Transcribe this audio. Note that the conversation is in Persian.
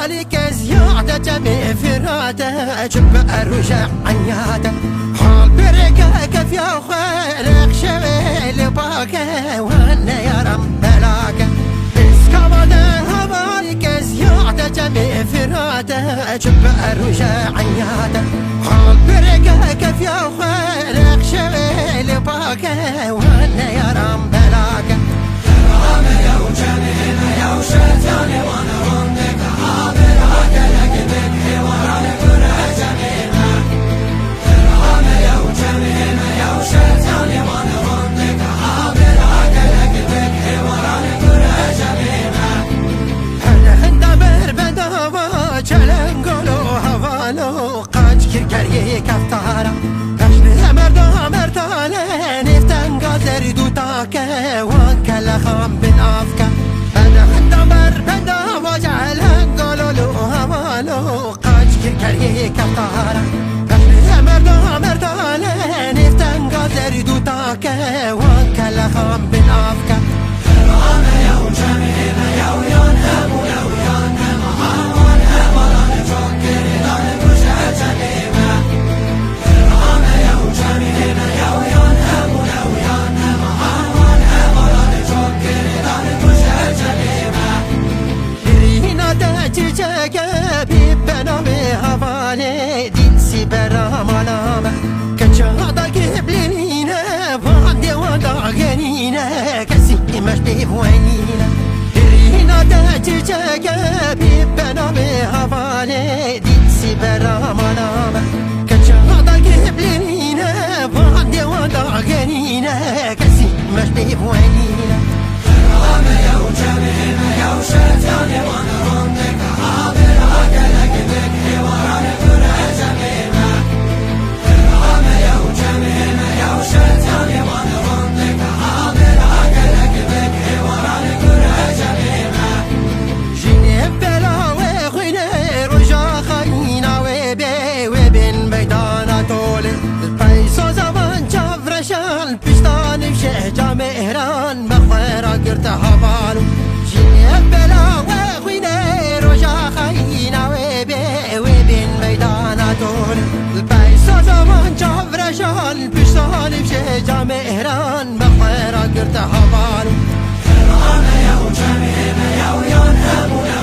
هوالك زيادة جميع فراته جبع رجع عنياته حال برقة كفيا وخالق شويل باكه وانا يا رب بلاكه اسكابادا هوالك زيادة جميع فراته جبع رجع عنياته حال برقة كفيا وخالق شويل باكه وانا يا رب بلاكه يا وجميل يا وشتاني وانا رندك عابر عقلك من حوارك ورجمينا يا وجميل يا وشتاني وانا رندك عابر عقلك من حوارك ورجمينا هندا بربدا چلنگلو هوالو قاچ کرکری کفتارا کشن مردا مردانه نفتن قادر دو تاکه وان کلا خام بن افکه هندا بربدا چلنگلو هوالو قاچ کرکری کفتارا کشن مردا مردانه نفتن قادر دو تاکه وان کلا خام بن افکه يا وجميل يا وينهم ويا وينهم عوان هبلان جوكر دار بوشة جميمة يا وجميل يا وينهم ويا وينهم عوان هبلان جوكر دار بوشة جميمة رينا دجاجة بيبنا بهواني دينسي برا ملامة كجادا قبلينا وعندي وضع غنينا كسي مش بيوانينا رينا دجاجة بيبنا بهواني دينسي برا ملامة كجادا قبلينا وعندي وضع غنينا كسي مش بيوانينا يا وجميل يا وشتاني وانا رندك عابر عقلك من حوارك ورجمينا يا وجميل يا وشتاني وانا رندك عابر عقلك من حوارك ورجمينا جيني بلا وخيني رجا خينا وبي وبين ميدانا طولي البيسو زمان جفرشان بيشتاني بشهجة مهران مخيرا قرت هفالو جيني بلا وخيني رجا خينا وبي وبين ميدانا طولي البيسو زمان جفرشان بيشتاني بشهجة مهران مخيرا قرت هفالو يا وجميل يا وينهم